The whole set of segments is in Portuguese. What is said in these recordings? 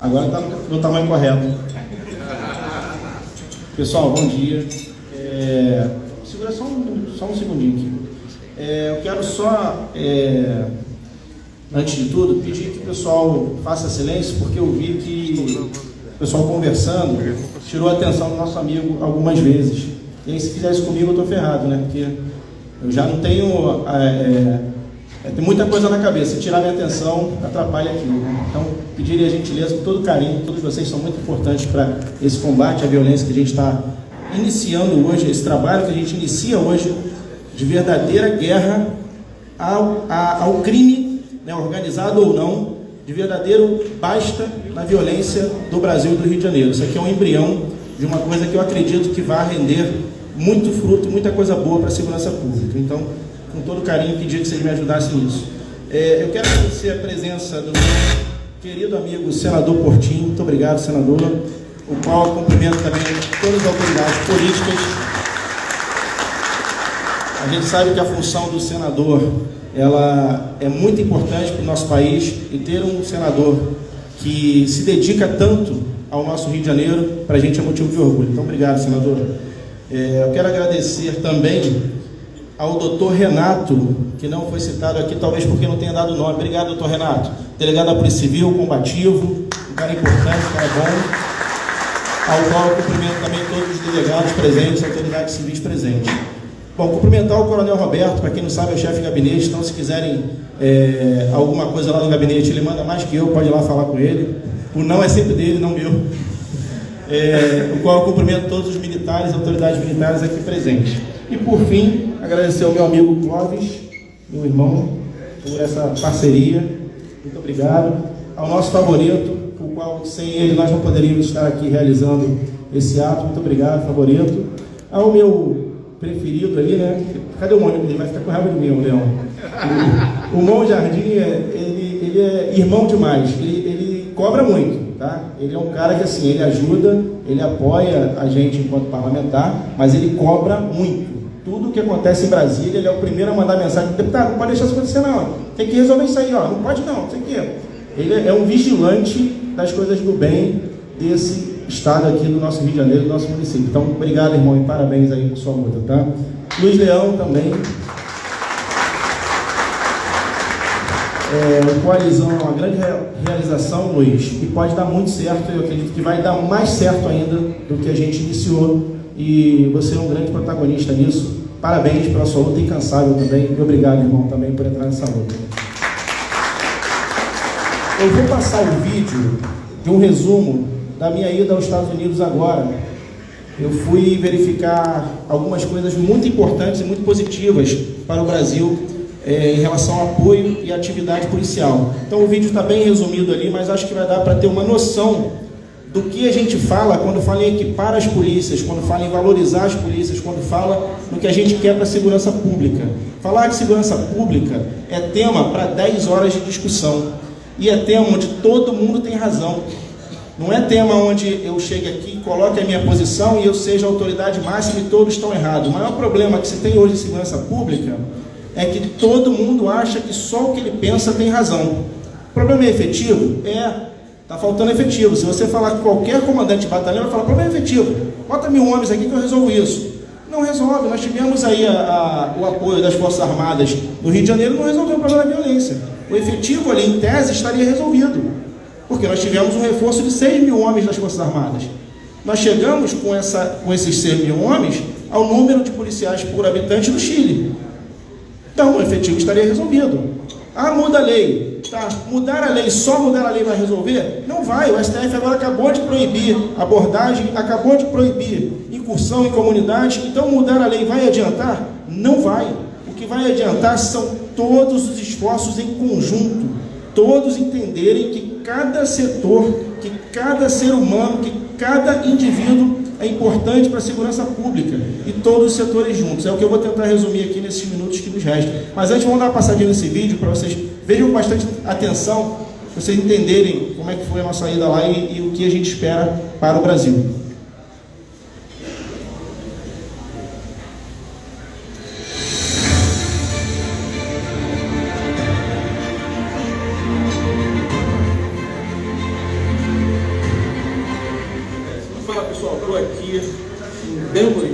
Agora está no tamanho correto. Pessoal, bom dia. Segura só um segundinho aqui. Eu quero só, antes de tudo, pedir que o pessoal faça silêncio, porque eu vi que o pessoal conversando tirou a atenção do nosso amigo algumas vezes. E aí, se fizer isso comigo, eu estou ferrado, né? Porque eu já não tenho... tem muita coisa na cabeça. Se tirar minha atenção, atrapalha aquilo. Então, pediria a gentileza, com todo carinho, todos vocês são muito importantes para esse combate à violência que a gente está iniciando hoje, esse trabalho que a gente inicia hoje de verdadeira guerra ao crime, né, organizado ou não, de verdadeiro basta na violência do Brasil e do Rio de Janeiro. Isso aqui é um embrião de uma coisa que eu acredito que vai render muito fruto, muita coisa boa para a segurança pública. Então, com todo carinho, pedir que vocês me ajudassem nisso. Eu quero agradecer a presença do meu querido amigo senador Portinho. Muito obrigado, senador. O qual cumprimento também todas as autoridades políticas. A gente sabe que a função do senador ela é muito importante para o nosso país, e ter um senador que se dedica tanto ao nosso Rio de Janeiro, para a gente é motivo de orgulho. Então, obrigado, senador. Eu quero agradecer também ao doutor Renato, que não foi citado aqui, talvez porque não tenha dado nome. Obrigado, doutor Renato. Delegado da Polícia Civil, combativo, um cara importante, um cara bom. Ao qual eu cumprimento também todos os delegados presentes, autoridades civis presentes. Bom, cumprimentar o Coronel Roberto, para quem não sabe, é o chefe de gabinete, então se quiserem alguma coisa lá no gabinete, ele manda mais que eu, pode ir lá falar com ele. O não é sempre dele, não meu. O qual eu cumprimento todos os militares, autoridades militares aqui presentes. E por fim, agradecer ao meu amigo Clóvis, meu irmão, por essa parceria. Muito obrigado. Ao nosso favorito, o qual sem ele nós não poderíamos estar aqui realizando esse ato. Muito obrigado, favorito. Ao meu preferido ali, né? Cadê o Mônio? Ele vai ficar com raiva de mim, o Leão. O Mão Jardim, ele é irmão demais. Ele cobra muito, tá? Ele é um cara que, assim, ele ajuda, ele apoia a gente enquanto parlamentar, mas ele cobra muito. Tudo que acontece em Brasília, ele é o primeiro a mandar mensagem: deputado, não pode deixar isso acontecer não, tem que resolver isso aí, ó. Não pode não sei o quê. Ele é um vigilante das coisas do bem desse estado aqui do nosso Rio de Janeiro, do nosso município. Então, obrigado, irmão, e parabéns aí por sua luta, tá? Luiz Leão também. O Coalizão é uma grande realização, Luiz, e pode dar muito certo. Eu acredito que vai dar mais certo ainda do que a gente iniciou, e você é um grande protagonista nisso. Parabéns pela sua luta incansável também, e obrigado, irmão, também por entrar nessa luta. Eu vou passar o vídeo de um resumo da minha ida aos Estados Unidos agora. Eu fui verificar algumas coisas muito importantes e muito positivas para o Brasil em relação ao apoio e atividade policial. Então o vídeo está bem resumido ali, mas acho que vai dar para ter uma noção do que a gente fala quando fala em equipar as polícias, quando fala em valorizar as polícias, quando fala no que a gente quer para a segurança pública. Falar de segurança pública é tema para 10 horas de discussão, e é tema onde todo mundo tem razão. Não é tema onde eu chegue aqui, coloque a minha posição e eu seja a autoridade máxima e todos estão errados. O maior problema que se tem hoje em segurança pública é que todo mundo acha que só o que ele pensa tem razão. O problema é efetivo? Está faltando efetivo. Se você falar com qualquer comandante de batalhão, vai falar: problema é efetivo. Bota 1000 homens aqui que eu resolvo isso. Não resolve. Nós tivemos aí o apoio das Forças Armadas do Rio de Janeiro, não resolveu o problema da violência. O efetivo ali, em tese, estaria resolvido, porque nós tivemos um reforço de 6.000 homens das Forças Armadas. Nós chegamos com esses 6.000 homens ao número de policiais por habitante do Chile. Então, o efetivo estaria resolvido. Muda a lei. Tá, mudar a lei, só mudar a lei vai resolver? Não vai. O STF agora acabou de proibir abordagem, acabou de proibir incursão em comunidade. Então, mudar a lei vai adiantar? Não vai. O que vai adiantar são todos os esforços em conjunto, todos entenderem que cada setor, que cada ser humano, que cada indivíduo é importante para a segurança pública, e todos os setores juntos. É o que eu vou tentar resumir aqui nesses minutos que nos restam. Mas antes, vamos dar uma passadinha nesse vídeo para vocês vejam com bastante atenção, para vocês entenderem como é que foi a nossa ida lá e o que a gente espera para o Brasil. pessoal, estou aqui em Denver,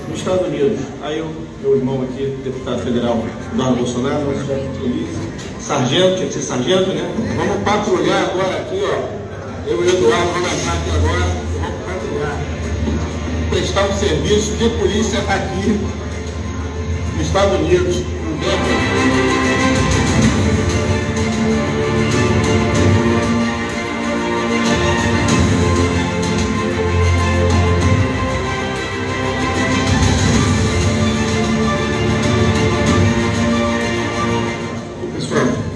nos Estados Unidos. Aí meu irmão aqui, deputado federal Eduardo Bolsonaro, nosso chefe de polícia, sargento, tinha que ser sargento, né? Vamos patrulhar agora aqui, ó. Eu e o Eduardo vamos entrar aqui agora, vamos patrulhar. Prestar um serviço de polícia aqui nos Estados Unidos, em Denver.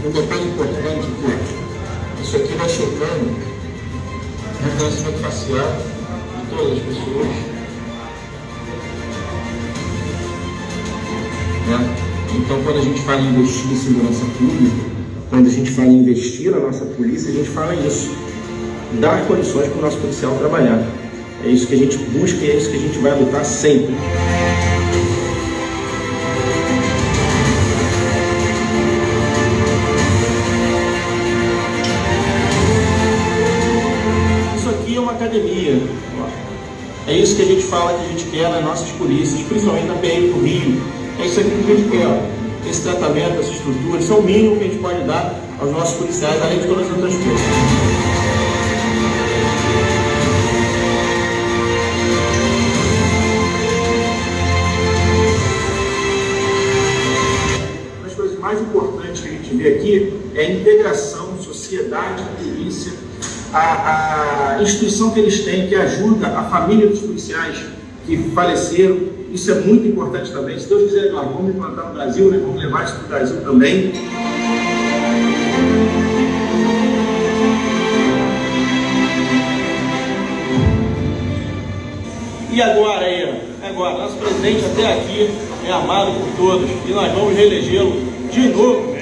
Um detalhe importante que isso aqui vai checando o reconhecimento facial de todas as pessoas. Né? Então, quando a gente fala em investir em segurança pública, quando a gente fala em investir na nossa polícia, a gente fala isso. Dar condições para o nosso policial trabalhar. É isso que a gente busca e é isso que a gente vai lutar sempre. Academia. É isso que a gente fala que a gente quer nas nossas polícias, principalmente na PM do Rio. É isso aqui que a gente quer. Esse tratamento, essa estrutura, isso é o mínimo que a gente pode dar aos nossos policiais, além de todas as outras coisas. Uma das coisas mais importantes que a gente vê aqui é a integração, sociedade, polícia, a instituição que eles têm, que ajuda a família dos policiais que faleceram. Isso é muito importante também. Se Deus quiser, nós vamos implantar no Brasil, né? Vamos levar isso para o Brasil também. E agora aí, agora, nosso presidente até aqui é amado por todos e nós vamos reelegê-lo de novo.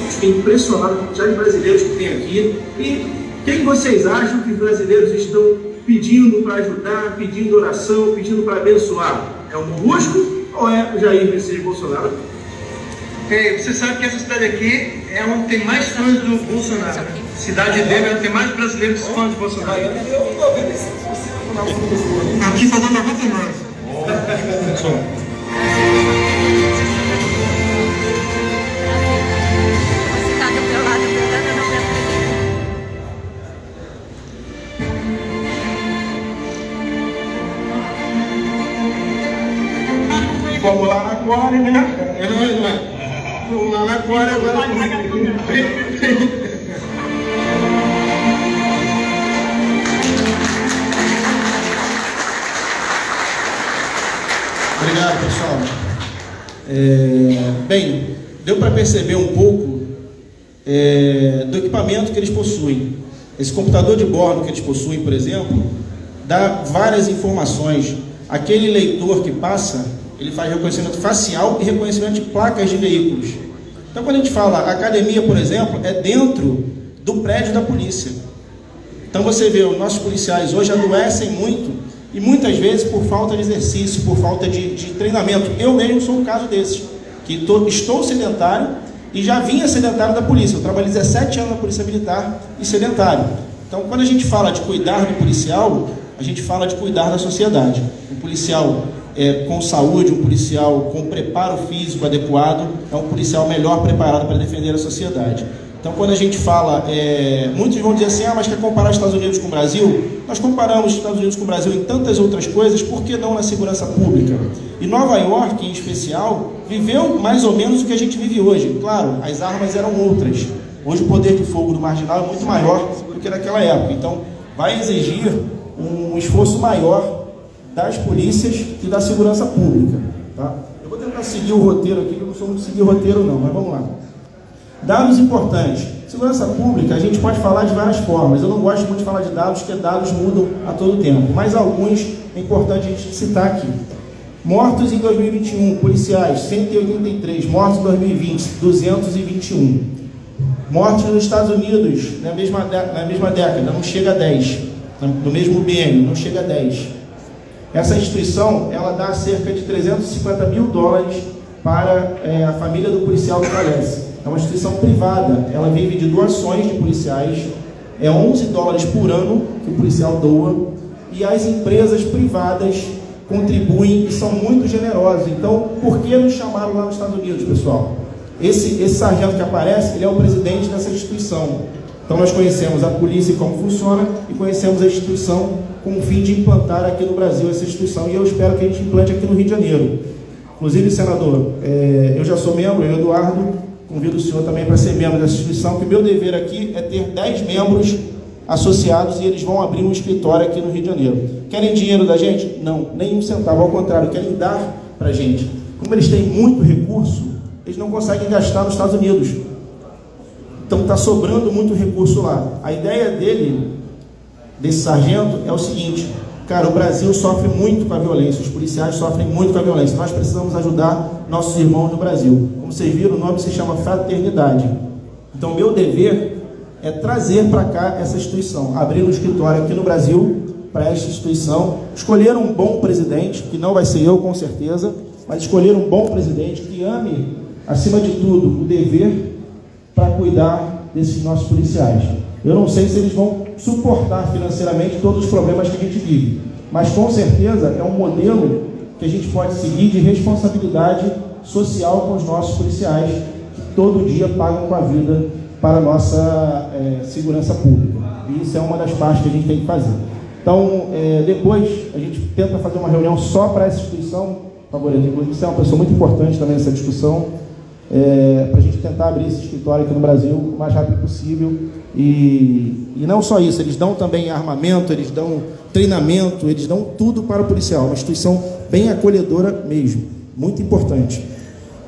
Fiquei impressionado com a quantidade de brasileiros que tem aqui. E quem vocês acham que os brasileiros estão pedindo para ajudar, pedindo oração, pedindo para abençoar? É o Molusco ou é o Jair Messias Bolsonaro? Você sabe que essa cidade aqui é onde tem mais fãs do Bolsonaro. A cidade dele é onde tem mais brasileiros fãs do Bolsonaro. Aqui está dando 99. Vamos lá na Aquária, né? Vamos lá na Aquária agora. Obrigado, pessoal. Bem, deu para perceber um pouco do equipamento que eles possuem. Esse computador de bordo que eles possuem, por exemplo, dá várias informações. Aquele leitor que passa, ele faz reconhecimento facial e reconhecimento de placas de veículos. Então, quando a gente fala academia, por exemplo, é dentro do prédio da polícia. Então, você vê, os nossos policiais hoje adoecem muito e muitas vezes por falta de exercício, por falta de treinamento. Eu mesmo sou um caso desses, que estou sedentário e já vinha sedentário da polícia. Eu trabalhei 17 anos na Polícia Militar e sedentário. Então, quando a gente fala de cuidar do policial, a gente fala de cuidar da sociedade. Um policial com saúde, um policial com preparo físico adequado, é um policial melhor preparado para defender a sociedade. Então, quando a gente fala, muitos vão dizer assim, mas quer comparar os Estados Unidos com o Brasil? Nós comparamos os Estados Unidos com o Brasil em tantas outras coisas, por que não na segurança pública? E Nova York, em especial, viveu mais ou menos o que a gente vive hoje. Claro, as armas eram outras. Hoje o poder de fogo do marginal é muito maior do que naquela época. Então, vai exigir um esforço maior das polícias e da segurança pública. Tá? Eu vou tentar seguir o roteiro aqui, eu não sou muito seguir o roteiro não, mas vamos lá. Dados importantes. Segurança pública, a gente pode falar de várias formas. Eu não gosto muito de falar de dados, porque dados mudam a todo tempo. Mas alguns é importante a gente citar aqui. Mortos em 2021, policiais, 183. Mortos em 2020, 221. Mortos nos Estados Unidos, na mesma década, não chega a 10. No mesmo biênio, não chega a 10. Essa instituição, ela dá cerca de $350 mil para a família do policial que falece. É uma instituição privada, ela vive de doações de policiais É 11 dólares por ano que o policial doa, e as empresas privadas contribuem e são muito generosas. Então, por que nos chamaram lá nos Estados Unidos, pessoal? Esse sargento que aparece, ele é o presidente dessa instituição. Então, nós conhecemos a polícia e como funciona, e conhecemos a instituição com o fim de implantar aqui no Brasil essa instituição, e eu espero que a gente implante aqui no Rio de Janeiro. Inclusive, senador, eu já sou membro, eu, Eduardo, convido o senhor também para ser membro dessa instituição, que o meu dever aqui é ter 10 membros associados, e eles vão abrir um escritório aqui no Rio de Janeiro. Querem dinheiro da gente? Não, nem um centavo, ao contrário, querem dar para a gente. Como eles têm muito recurso, eles não conseguem gastar nos Estados Unidos. Então está sobrando muito recurso lá. A ideia desse sargento, é o seguinte: cara, o Brasil sofre muito com a violência, os policiais sofrem muito com a violência, nós precisamos ajudar nossos irmãos no Brasil. Como vocês viram, o nome se chama Fraternidade. Então, meu dever é trazer para cá essa instituição, abrir um escritório aqui no Brasil para esta instituição, escolher um bom presidente, que não vai ser eu com certeza, mas escolher um bom presidente que ame, acima de tudo, o dever para cuidar desses nossos policiais. Eu não sei se eles vão suportar financeiramente todos os problemas que a gente vive, mas com certeza é um modelo que a gente pode seguir de responsabilidade social com os nossos policiais, que todo dia pagam com a vida para a nossa segurança pública. E isso é uma das partes que a gente tem que fazer. Então, depois a gente tenta fazer uma reunião só para essa instituição, favorito. Inclusive, você é uma pessoa muito importante também nessa discussão, para a gente tentar abrir esse escritório aqui no Brasil o mais rápido possível. E não só isso, eles dão também armamento, eles dão treinamento, eles dão tudo para o policial, uma instituição bem acolhedora mesmo, muito importante.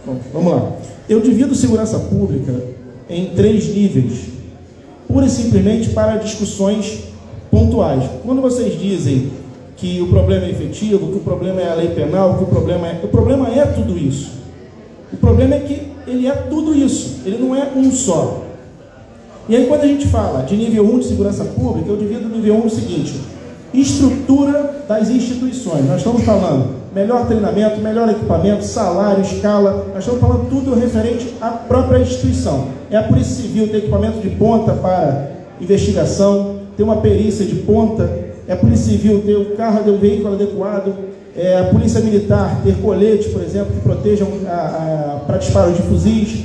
Bom, vamos lá. Eu divido segurança pública em 3 níveis, pura e simplesmente para discussões pontuais. Quando vocês dizem que o problema é efetivo, que o problema é a lei penal, que o problema é tudo isso. O problema é que ele é tudo isso, ele não é um só. E aí, quando a gente fala de nível 1 de segurança pública, eu divido o nível 1 no seguinte: estrutura das instituições. Nós estamos falando melhor treinamento, melhor equipamento, salário, escala. Nós estamos falando tudo referente à própria instituição. É a Polícia Civil ter equipamento de ponta para investigação, ter uma perícia de ponta. É a Polícia Civil ter o carro, ter o veículo adequado. É a Polícia Militar ter coletes, por exemplo, que protejam para disparos de fuzis.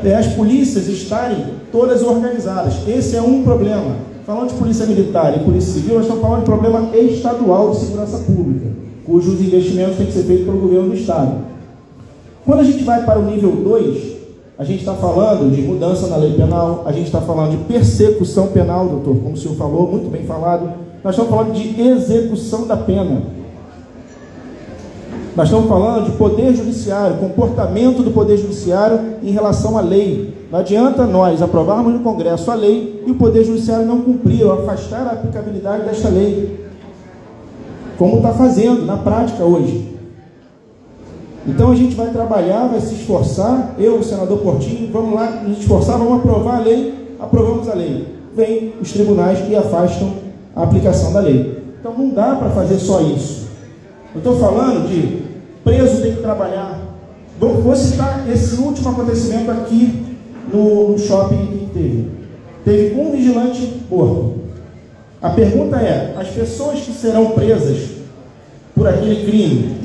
É as polícias estarem todas organizadas. Esse é um problema. Falando de Polícia Militar e Polícia Civil, nós estamos falando de problema estadual de segurança pública, cujos investimentos têm que ser feitos pelo governo do Estado. Quando a gente vai para o nível 2, a gente está falando de mudança na lei penal, a gente está falando de persecução penal, doutor, como o senhor falou, muito bem falado. Nós estamos falando de execução da pena. Nós estamos falando de poder judiciário, comportamento do poder judiciário em relação à lei. Não adianta nós aprovarmos no Congresso a lei e o poder judiciário não cumprir ou afastar a aplicabilidade desta lei, como está fazendo na prática hoje. Então a gente vai trabalhar, vai se esforçar, eu, o senador Portinho, vamos lá nos esforçar, vamos aprovar a lei, aprovamos a lei. Vêm os tribunais e afastam a aplicação da lei. Então não dá para fazer só isso. Eu estou falando de preso tem que trabalhar. Vou citar esse último acontecimento aqui no shopping que teve. Teve um vigilante morto. A pergunta é: as pessoas que serão presas por aquele crime,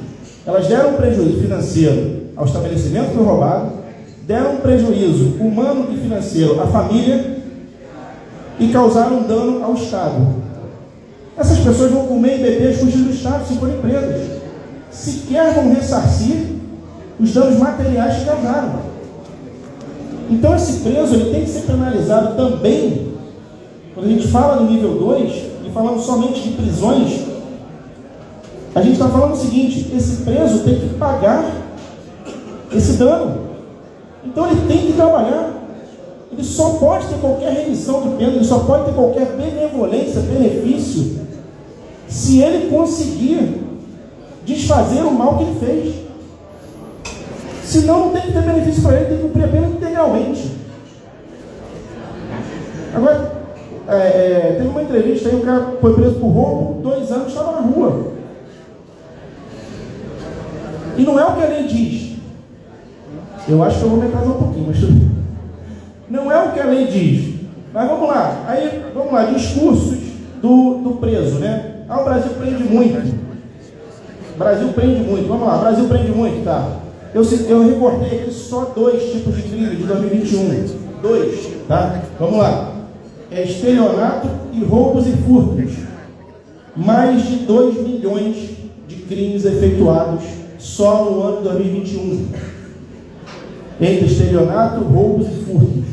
elas deram um prejuízo financeiro ao estabelecimento que foi roubado, deram um prejuízo humano e financeiro à família e causaram dano ao Estado. Essas pessoas vão comer e beber as custas do Estado se forem presas. Sequer vão ressarcir os danos materiais que causaram. Então esse preso ele tem que ser penalizado também. Quando a gente fala no nível 2, e falamos somente de prisões, a gente está falando o seguinte: esse preso tem que pagar esse dano. Então ele tem que trabalhar. Ele só pode ter qualquer remissão de pena, ele só pode ter qualquer benevolência, benefício, se ele conseguir desfazer o mal que ele fez. Senão não tem que ter benefício para ele, tem que cumprir a pena integralmente. Agora, teve uma entrevista aí, o cara foi preso por roubo, 2 anos estava na rua. E não é o que a lei diz. Eu acho que eu vou me atrasar um pouquinho, mas não é o que a lei diz. Mas vamos lá. Aí, vamos lá, discursos do preso, né? O Brasil prende muito. Brasil prende muito. Vamos lá, Brasil prende muito, tá? Eu reportei aqui só 2 tipos de crime de 2021. 2, tá? Vamos lá. Estelionato e roubos e furtos. Mais de 2 milhões de crimes efetuados só no ano de 2021. Entre estelionato, roubos e furtos.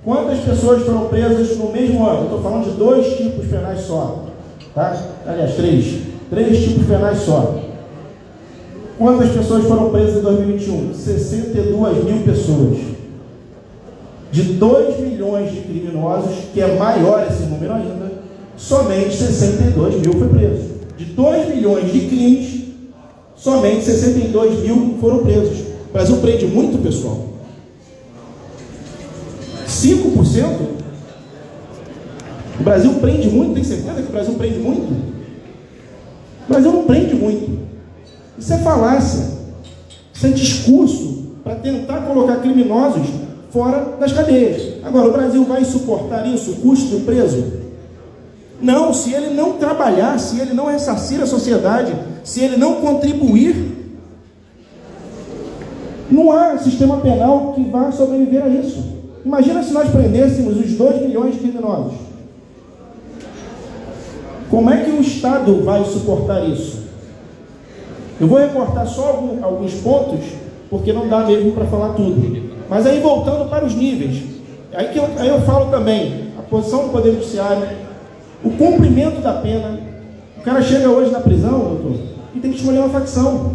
Quantas pessoas foram presas no mesmo ano? Estou falando de 2 tipos penais só. Tá? Aliás, 3. 3 tipos penais só. Quantas pessoas foram presas em 2021? 62 mil pessoas. De 2 milhões de criminosos, que é maior esse número ainda, somente 62 mil foi preso. De 2 milhões de crimes, somente 62 mil foram presos. O Brasil prende muito, pessoal. 5%? O Brasil prende muito? Tem certeza que o Brasil prende muito? O Brasil não prende muito. Isso é falácia. Isso é discurso para tentar colocar criminosos fora das cadeias. Agora, o Brasil vai suportar isso, o custo do preso? Não, se ele não trabalhar, se ele não ressarcir a sociedade, se ele não contribuir, não há sistema penal que vá sobreviver a isso. Imagina se nós prendêssemos os 2 milhões de criminosos. Como é que o Estado vai suportar isso? Eu vou recortar só alguns pontos, porque não dá mesmo para falar tudo. Mas aí, voltando para os níveis, aí eu falo também a posição do Poder Judiciário, o cumprimento da pena. O cara chega hoje na prisão, doutor, e tem que escolher uma facção.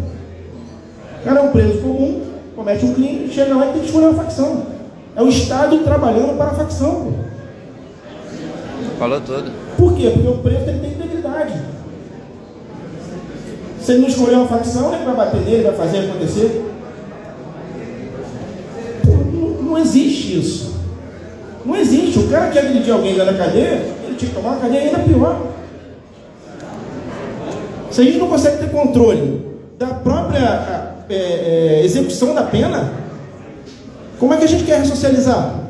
O cara é um preso comum, comete um crime, chega lá e tem que escolher uma facção. É o Estado trabalhando para a facção. Falou tudo. Por quê? Porque o preso ele tem integridade. Se ele não escolher uma facção, ele vai bater nele, vai fazer acontecer. Não existe isso. Não existe. O cara que agredir alguém dentro da cadeia, ele tinha que tomar uma cadeia ainda pior. Se a gente não consegue ter controle da própria execução da pena, como é que a gente quer ressocializar?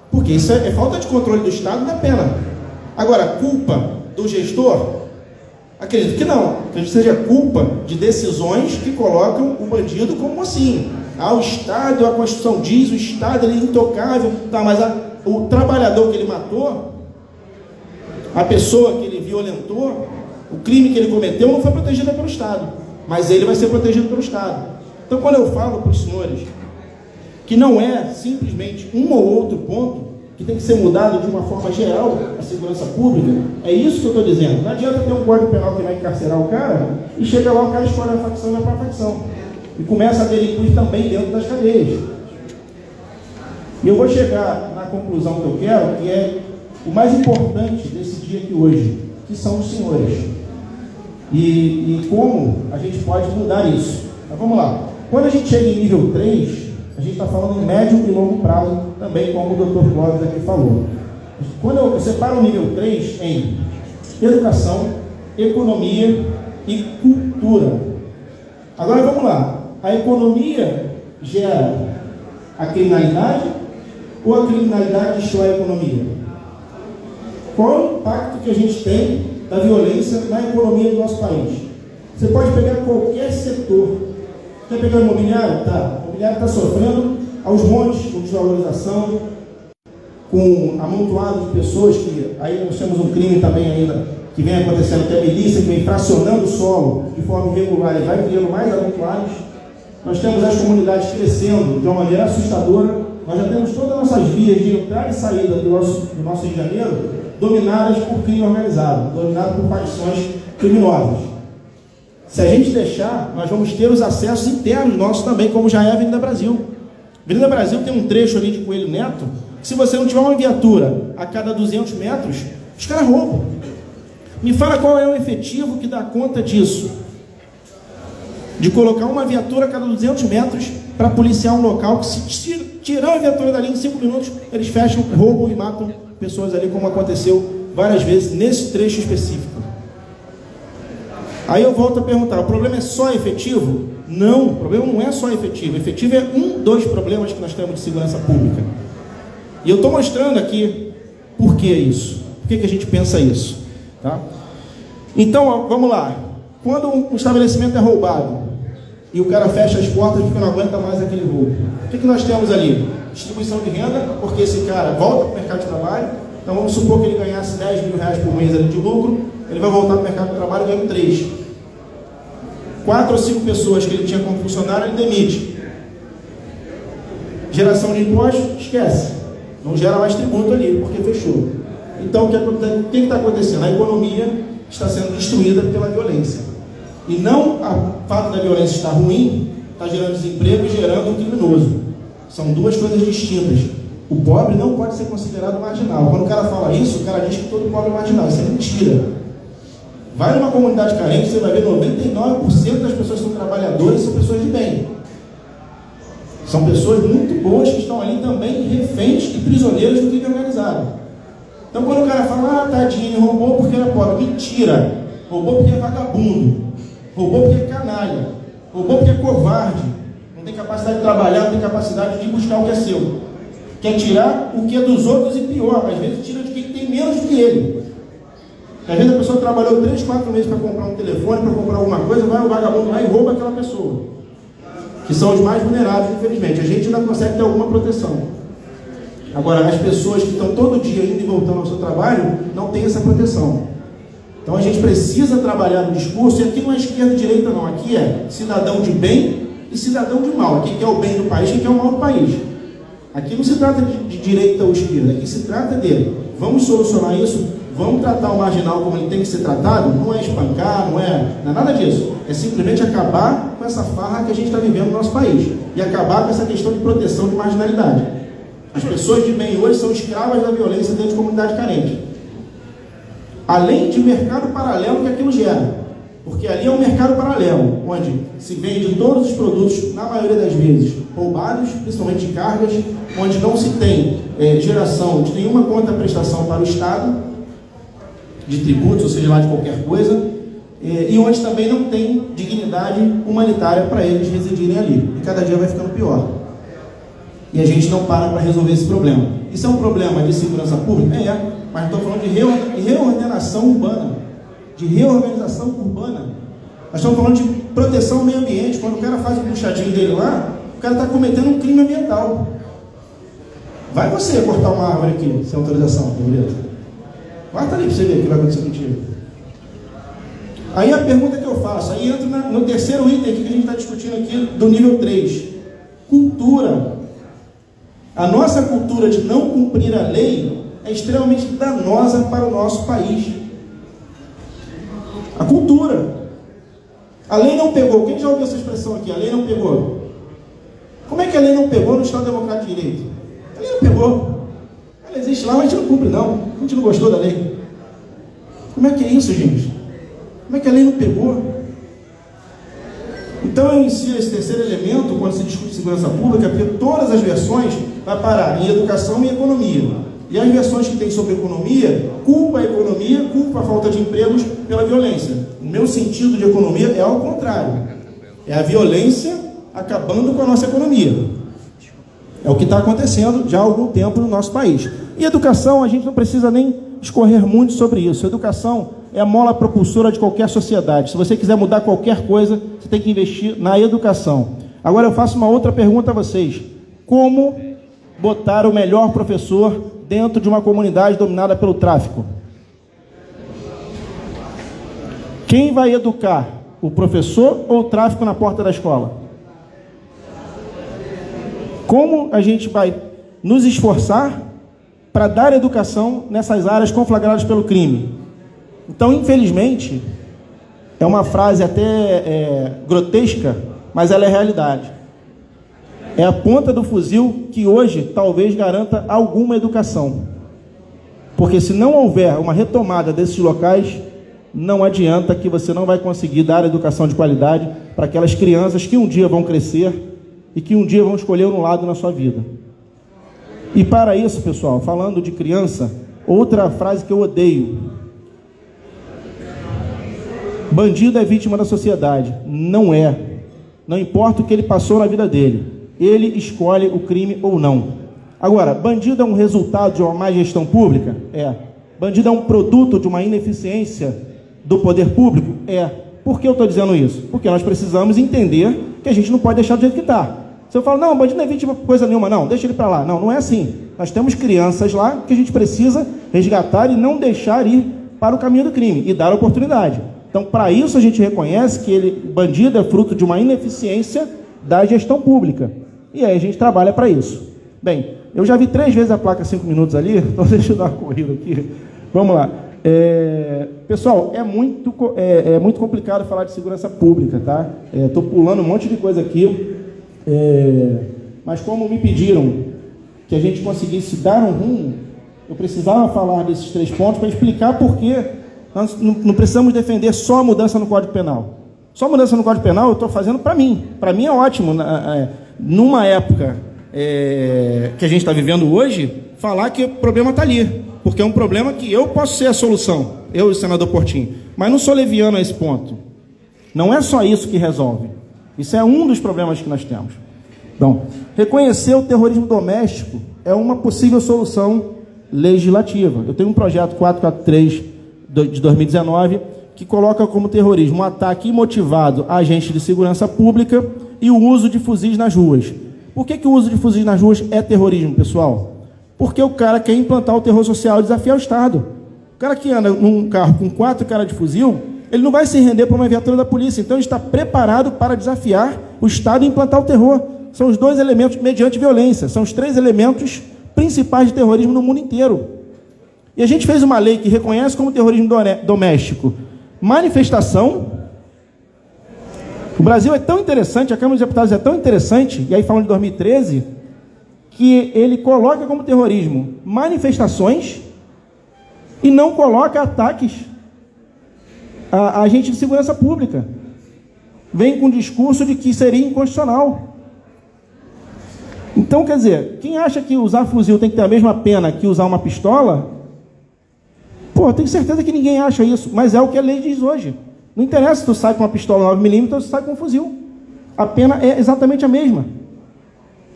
Porque isso é falta de controle do Estado da pena. Agora, culpa do gestor? Acredito que não. Acredito que seja culpa de decisões que colocam o bandido como mocinho. O Estado, a Constituição diz, o Estado ele é intocável, tá, mas o trabalhador que ele matou, a pessoa que ele violentou, o crime que ele cometeu não foi protegido pelo Estado, mas ele vai ser protegido pelo Estado. Então, quando eu falo para os senhores que não é simplesmente um ou outro ponto que tem que ser mudado de uma forma geral a segurança pública, é isso que eu estou dizendo. Não adianta ter um código penal que vai encarcerar o cara e chega lá, o cara escolhe a facção e vai para a facção. E começa a delinquir também dentro das cadeias. E eu vou chegar na conclusão que eu quero, que é o mais importante desse dia aqui hoje, que são os senhores. E como a gente pode mudar isso. Mas vamos lá. Quando a gente chega em nível 3, a gente está falando em médio e longo prazo, também como o Dr. Clóvis aqui falou. Quando eu separo o nível 3 em educação, economia e cultura. Agora vamos lá. A economia gera a criminalidade ou a criminalidade destrói a economia? Qual é o impacto que a gente tem da violência na economia do nosso país? Você pode pegar qualquer setor. Quer pegar o imobiliário? Tá. O imobiliário está sofrendo aos montes com desvalorização, com amontoado de pessoas que aí nós temos um crime também ainda que vem acontecendo, que é a milícia que vem fracionando o solo de forma irregular e vai criando mais amontoados. Nós temos as comunidades crescendo de uma maneira assustadora. Nós já temos todas as nossas vias de entrada e saída do nosso Rio de Janeiro dominadas por crime organizado, dominadas por facções criminosas. Se a gente deixar, nós vamos ter os acessos internos nossos também, como já é a Avenida Brasil. A Avenida Brasil tem um trecho ali de Coelho Neto, que se você não tiver uma viatura a cada 200 metros, os caras roubam. Me fala qual é o efetivo que dá conta disso. De colocar uma viatura a cada 200 metros para policiar um local que, se tirar a viatura dali em 5 minutos, eles fecham, roubam e matam pessoas ali, como aconteceu várias vezes nesse trecho específico. Aí eu volto a perguntar, o problema é só efetivo? Não, o problema não é só efetivo. Efetivo é um dos problemas que nós temos de segurança pública. E eu estou mostrando aqui Por que isso? Por que a gente pensa isso? Tá? Então, ó, vamos lá. Quando um estabelecimento é roubado e o cara fecha as portas porque não aguenta mais aquele roubo, o que nós temos ali? Distribuição de renda, porque esse cara volta para o mercado de trabalho. Então vamos supor que ele ganhasse 10 mil reais por mês ali de lucro, ele vai voltar para o mercado de trabalho ganhando 3. 4 ou 5 pessoas que ele tinha como funcionário, ele demite. Geração de impostos, esquece. Não gera mais tributo ali, porque fechou. Então, o que está acontecendo? A economia está sendo destruída pela violência. E não o fato da violência estar ruim, está gerando desemprego e gerando um criminoso. São duas coisas distintas. O pobre não pode ser considerado marginal. Quando o cara fala isso, o cara diz que todo pobre é marginal. Isso é mentira. Vai numa comunidade carente, você vai ver 99% das pessoas que são trabalhadoras são pessoas de bem. São pessoas muito boas que estão ali também reféns e prisioneiros do crime organizado. Então quando o cara fala, tadinho, roubou porque era pobre. Mentira! Roubou porque é vagabundo. Roubou porque é canalha. Roubou porque é covarde. Não tem capacidade de trabalhar, não tem capacidade de buscar o que é seu. Quer tirar o que é dos outros e pior. Às vezes tira de quem tem menos do que ele. Às vezes a pessoa trabalhou 3, 4 meses para comprar um telefone, para comprar alguma coisa, vai o vagabundo lá e rouba aquela pessoa. Que são os mais vulneráveis, infelizmente. A gente ainda consegue ter alguma proteção. Agora, as pessoas que estão todo dia indo e voltando ao seu trabalho, não têm essa proteção. Então a gente precisa trabalhar no discurso, e aqui não é esquerda e direita não, aqui é cidadão de bem e cidadão de mal. Aqui quer o bem do país, quem quer o mal do país. Aqui não se trata de direita ou esquerda, aqui se trata de, vamos solucionar isso, vamos tratar o marginal como ele tem que ser tratado, não é espancar, não é nada disso. É simplesmente acabar com essa farra que a gente está vivendo no nosso país. E acabar com essa questão de proteção de marginalidade. As pessoas de bem hoje são escravas da violência dentro de comunidade carente. Além de mercado paralelo que aquilo gera. Porque ali é um mercado paralelo, onde se vende todos os produtos, na maioria das vezes, roubados, principalmente de cargas, onde não se tem geração de nenhuma conta-prestação para o Estado, de tributos, ou seja lá de qualquer coisa, e onde também não tem dignidade humanitária para eles residirem ali. E cada dia vai ficando pior. E a gente não para resolver esse problema. Isso é um problema de segurança pública? Mas estou falando de reordenação urbana, de reorganização urbana. Nós estamos falando de proteção ao meio ambiente. Quando o cara faz o puxadinho dele lá, o cara está cometendo um crime ambiental. Vai você cortar uma árvore aqui, sem autorização, beleza? Guarda ali para você ver o que vai acontecer contigo. Aí a pergunta que eu faço, aí entra no terceiro item aqui que a gente está discutindo aqui, do nível 3. Cultura. A nossa cultura de não cumprir a lei é extremamente danosa para o nosso país. A cultura. A lei não pegou. Quem já ouviu essa expressão aqui? A lei não pegou. Como é que a lei não pegou no Estado Democrático de Direito? A lei não pegou. Ela existe lá, mas a gente não cumpre não. A gente não gostou da lei. Como é que é isso, gente? Como é que a lei não pegou? Então eu inicio esse terceiro elemento quando se discute segurança pública, porque todas as versões vai parar em educação e economia. E as versões que tem sobre economia, culpa a economia, culpa a falta de empregos pela violência. O meu sentido de economia é ao contrário. É a violência acabando com a nossa economia. É o que está acontecendo já há algum tempo no nosso país. E educação, a gente não precisa nem discorrer muito sobre isso. Educação é a mola propulsora de qualquer sociedade. Se você quiser mudar qualquer coisa, você tem que investir na educação. Agora eu faço uma outra pergunta a vocês. Como botar o melhor professor dentro de uma comunidade dominada pelo tráfico? Quem vai educar? O professor ou o tráfico na porta da escola? Como a gente vai nos esforçar para dar educação nessas áreas conflagradas pelo crime? Então, infelizmente, é uma frase até grotesca, mas ela é realidade. É a ponta do fuzil que hoje talvez garanta alguma educação. Porque se não houver uma retomada desses locais, não adianta, que você não vai conseguir dar educação de qualidade para aquelas crianças que um dia vão crescer e que um dia vão escolher um lado na sua vida. E para isso, pessoal, falando de criança, outra frase que eu odeio: bandido é vítima da sociedade. Não é. Não importa o que ele passou na vida dele. Ele escolhe o crime ou não. Agora, bandido é um resultado de uma má gestão pública? É. Bandido é um produto de uma ineficiência do poder público? É. Por que eu estou dizendo isso? Porque nós precisamos entender que a gente não pode deixar do jeito que está. Se eu falo, não, bandido não é vítima de coisa nenhuma, não, deixa ele para lá. Não, não é assim. Nós temos crianças lá que a gente precisa resgatar e não deixar ir para o caminho do crime e dar oportunidade. Então, para isso a gente reconhece que bandido é fruto de uma ineficiência da gestão pública. E aí a gente trabalha para isso. Bem, eu já vi 3 vezes a placa 5 minutos ali, então deixa eu dar uma corrida aqui. Vamos lá. Pessoal, é muito complicado falar de segurança pública, tá? Estou pulando um monte de coisa aqui, mas como me pediram que a gente conseguisse dar um rumo, eu precisava falar desses 3 pontos para explicar por que nós não precisamos defender só a mudança no Código Penal. Só a mudança no Código Penal eu estou fazendo para mim. Para mim é ótimo, numa época que a gente está vivendo hoje, falar que o problema está ali, porque é um problema que eu posso ser a solução, eu e o senador Portinho, mas não sou leviano a esse ponto. Não é só isso que resolve. Isso é um dos problemas que nós temos. Então, reconhecer o terrorismo doméstico é uma possível solução legislativa. Eu tenho um projeto 443 de 2019 que coloca como terrorismo um ataque imotivado a agentes de segurança pública e o uso de fuzis nas ruas. Por que o uso de fuzis nas ruas é terrorismo, pessoal? Porque o cara quer implantar o terror social e desafiar o Estado. O cara que anda num carro com 4 caras de fuzil, ele não vai se render para uma viatura da polícia. Então, ele está preparado para desafiar o Estado e implantar o terror. São os 2 elementos mediante violência. São os 3 elementos principais de terrorismo no mundo inteiro. E a gente fez uma lei que reconhece como terrorismo doméstico manifestação. O Brasil é tão interessante, a Câmara dos Deputados é tão interessante, e aí falando de 2013, que ele coloca como terrorismo manifestações e não coloca ataques a agente de segurança pública. Vem com o discurso de que seria inconstitucional. Então, quer dizer, quem acha que usar fuzil tem que ter a mesma pena que usar uma pistola, pô, eu tenho certeza que ninguém acha isso, mas é o que a lei diz hoje. Não interessa se tu sai com uma pistola 9mm ou se sai com um fuzil. A pena é exatamente a mesma.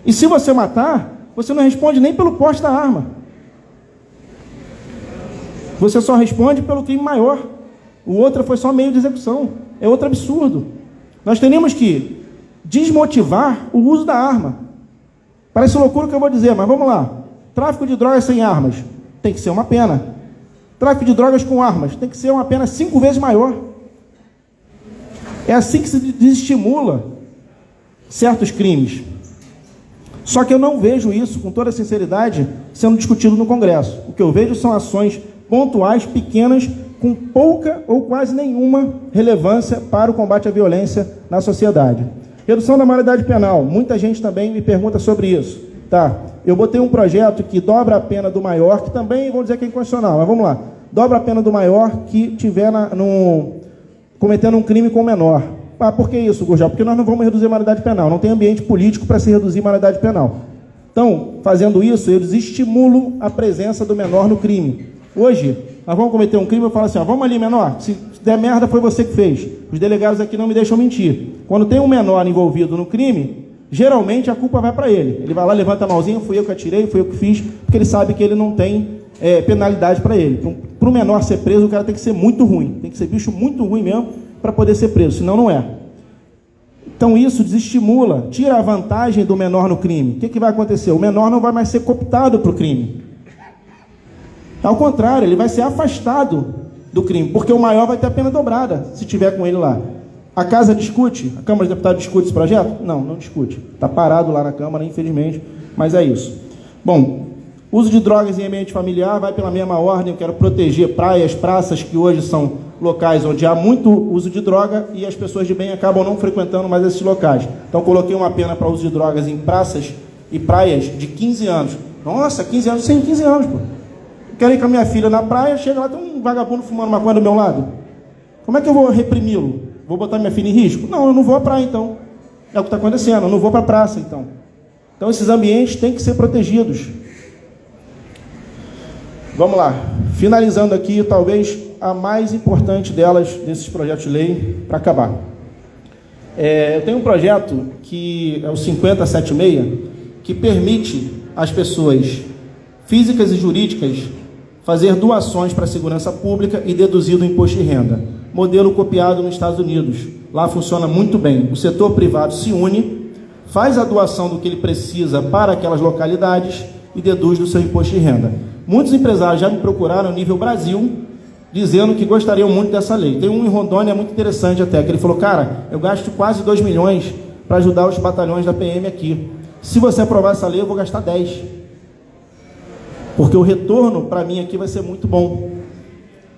E se você matar, você não responde nem pelo porte da arma. Você só responde pelo crime maior. O outro foi só meio de execução. É outro absurdo. Nós teríamos que desmotivar o uso da arma. Parece loucura o que eu vou dizer, mas vamos lá. Tráfico de drogas sem armas tem que ser uma pena. Tráfico de drogas com armas tem que ser uma pena 5 vezes maior. É assim que se desestimula certos crimes. Só que eu não vejo isso, com toda sinceridade, sendo discutido no Congresso. O que eu vejo são ações pontuais, pequenas, com pouca ou quase nenhuma relevância para o combate à violência na sociedade. Redução da maioridade penal. Muita gente também me pergunta sobre isso. Tá, eu botei um projeto que dobra a pena do maior, que também vão dizer que é inconstitucional, mas vamos lá. Dobra a pena do maior que tiver cometendo um crime com o menor. Ah, por que isso, Gurgel? Porque nós não vamos reduzir a maioridade penal. Não tem ambiente político para se reduzir a maioridade penal. Então, fazendo isso, eu desestimulo a presença do menor no crime. Hoje, nós vamos cometer um crime, eu falo assim, ó, vamos ali, menor, se der merda foi você que fez. Os delegados aqui não me deixam mentir. Quando tem um menor envolvido no crime, geralmente a culpa vai para ele. Ele vai lá, levanta a mãozinha, fui eu que atirei, fui eu que fiz, porque ele sabe que ele não tem penalidade para ele. Para o menor ser preso, o cara tem que ser muito ruim. Tem que ser bicho muito ruim mesmo para poder ser preso, senão não é. Então isso desestimula, tira a vantagem do menor no crime. O que vai acontecer? O menor não vai mais ser cooptado para o crime. Ao contrário, ele vai ser afastado do crime, porque o maior vai ter a pena dobrada, se tiver com ele lá. A casa discute? A Câmara dos Deputados discute esse projeto? Não, não discute. Está parado lá na Câmara, infelizmente, mas é isso. Bom, uso de drogas em ambiente familiar vai pela mesma ordem. Eu quero proteger praias, praças, que hoje são locais onde há muito uso de droga e as pessoas de bem acabam não frequentando mais esses locais. Então, coloquei uma pena para uso de drogas em praças e praias de 15 anos. Nossa, 15 anos? Sim, 15 anos, pô. Quero ir com a minha filha na praia, chega lá, tem um vagabundo fumando maconha do meu lado. Como é que eu vou reprimi-lo? Vou botar minha filha em risco? Não, eu não vou à praia, então. É o que está acontecendo, eu não vou para a praça, então. Então, esses ambientes têm que ser protegidos. Vamos lá. Finalizando aqui, talvez a mais importante delas, desses projetos de lei, para acabar. Eu tenho um projeto que é o 5076, que permite as pessoas físicas e jurídicas fazer doações para a segurança pública e deduzir do imposto de renda. Modelo copiado nos Estados Unidos. Lá funciona muito bem. O setor privado se une, faz a doação do que ele precisa para aquelas localidades e deduz do seu imposto de renda. Muitos empresários já me procuraram a nível Brasil, dizendo que gostariam muito dessa lei. Tem um em Rondônia muito interessante até, que ele falou, cara, eu gasto quase 2 milhões para ajudar os batalhões da PM aqui. Se você aprovar essa lei, eu vou gastar 10. Porque o retorno, para mim, aqui vai ser muito bom.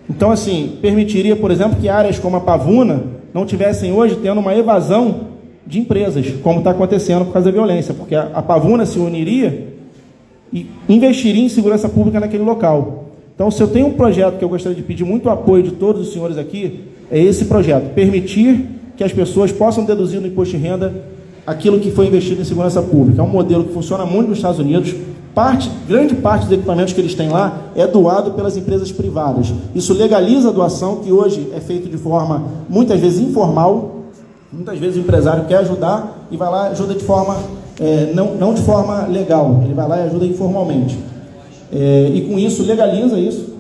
Então, assim, permitiria, por exemplo, que áreas como a Pavuna não tivessem hoje tendo uma evasão de empresas, como está acontecendo por causa da violência, porque a Pavuna se uniria e investiria em segurança pública naquele local. Então, se eu tenho um projeto que eu gostaria de pedir muito apoio de todos os senhores aqui, é esse projeto, permitir que as pessoas possam deduzir no imposto de renda aquilo que foi investido em segurança pública. É um modelo que funciona muito nos Estados Unidos. Grande parte dos equipamentos que eles têm lá é doado pelas empresas privadas. Isso legaliza a doação, que hoje é feito de forma, muitas vezes, informal. Muitas vezes o empresário quer ajudar e vai lá e ajuda de forma, não de forma legal. Ele vai lá e ajuda informalmente. E com isso, legaliza isso.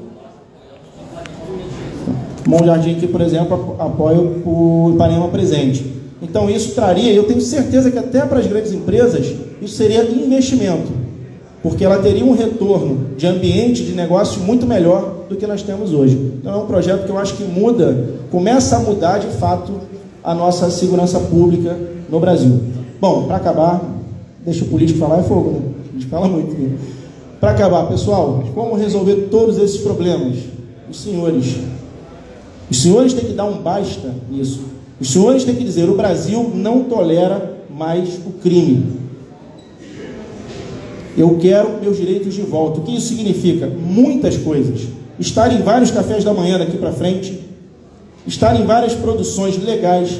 Bom Jardim aqui, por exemplo, apoia o Ipanema Presente. Então isso traria, eu tenho certeza que até para as grandes empresas, isso seria investimento. Porque ela teria um retorno de ambiente, de negócio muito melhor do que nós temos hoje. Então é um projeto que eu acho que começa a mudar de fato a nossa segurança pública no Brasil. Bom, para acabar, deixa o político falar, é fogo, né? A gente fala muito. Né? Para acabar, pessoal, como resolver todos esses problemas? Os senhores têm que dar um basta nisso. Os senhores têm que dizer, o Brasil não tolera mais o crime. Eu quero meus direitos de volta. O que isso significa? Muitas coisas. Estar em vários cafés da manhã daqui para frente, estar em várias produções legais,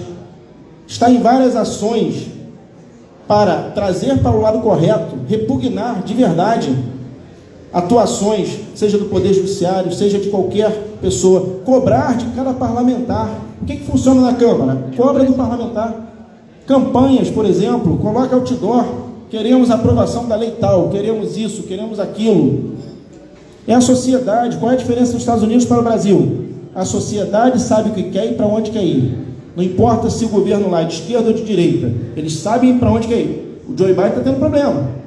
estar em várias ações para trazer para o lado correto, repugnar de verdade atuações, seja do Poder Judiciário, seja de qualquer pessoa, cobrar de cada parlamentar. O que funciona na Câmara? Cobra do parlamentar. Campanhas, por exemplo, coloca outdoor. Queremos a aprovação da lei tal, queremos isso, queremos aquilo. É a sociedade. Qual é a diferença dos Estados Unidos para o Brasil? A sociedade sabe o que quer e para onde quer ir. Não importa se o governo lá é de esquerda ou de direita, eles sabem para onde quer ir. O Joe Biden está tendo problema.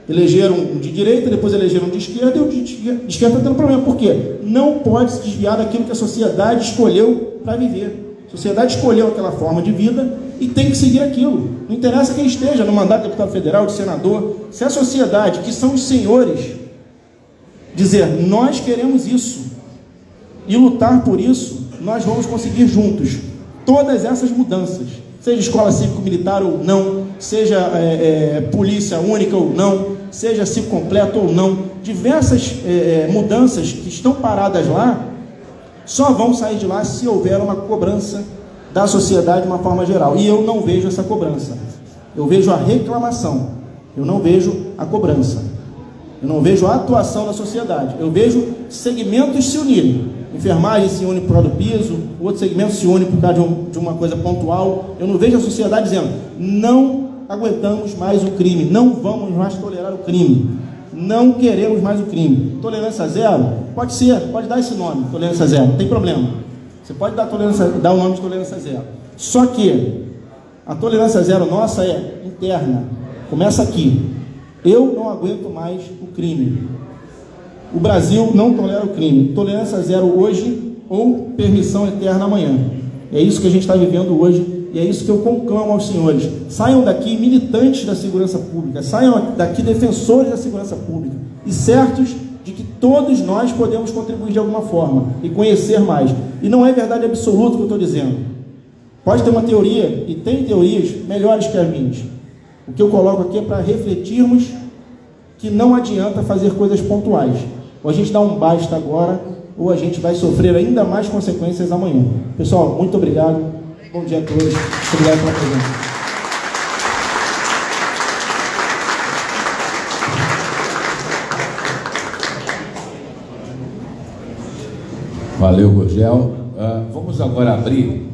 Elegeram um de direita, depois elegeram um de esquerda, e o de esquerda está tendo problema. Por quê? Não pode se desviar daquilo que a sociedade escolheu para viver. A sociedade escolheu aquela forma de vida e tem que seguir aquilo. Não interessa quem esteja no mandato de deputado federal, de senador. Se a sociedade, que são os senhores, dizer, nós queremos isso e lutar por isso, nós vamos conseguir juntos todas essas mudanças. Seja escola cívico-militar ou não, seja polícia única ou não, seja cívico completo ou não. Diversas mudanças que estão paradas lá, só vão sair de lá se houver uma cobrança da sociedade de uma forma geral. E eu não vejo essa cobrança. Eu vejo a reclamação. Eu não vejo a cobrança. Eu não vejo a atuação da sociedade. Eu vejo segmentos se unirem. Enfermagem se une por causa do piso, o outro segmento se une por causa de uma coisa pontual. Eu não vejo a sociedade dizendo, não aguentamos mais o crime, não vamos mais tolerar o crime. Não queremos mais o crime. Tolerância zero? Pode ser, pode dar esse nome, tolerância zero, não tem problema. Você pode dar o nome de tolerância zero. Só que a tolerância zero nossa é interna. Começa aqui. Eu não aguento mais o crime. O Brasil não tolera o crime. Tolerância zero hoje ou permissão eterna amanhã. É isso que a gente está vivendo hoje. E é isso que eu conclamo aos senhores. Saiam daqui militantes da segurança pública, saiam daqui defensores da segurança pública e certos de que todos nós podemos contribuir de alguma forma e conhecer mais. E não é verdade absoluta o que eu estou dizendo. Pode ter uma teoria, e tem teorias melhores que as minhas. O que eu coloco aqui é para refletirmos que não adianta fazer coisas pontuais. Ou a gente dá um basta agora, ou a gente vai sofrer ainda mais consequências amanhã. Pessoal, muito obrigado. Bom dia a todos. Obrigado pela presença. Valeu, Gurgel. Vamos agora abrir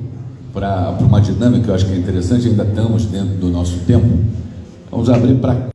para uma dinâmica que eu acho que é interessante, ainda estamos dentro do nosso tempo. Vamos abrir para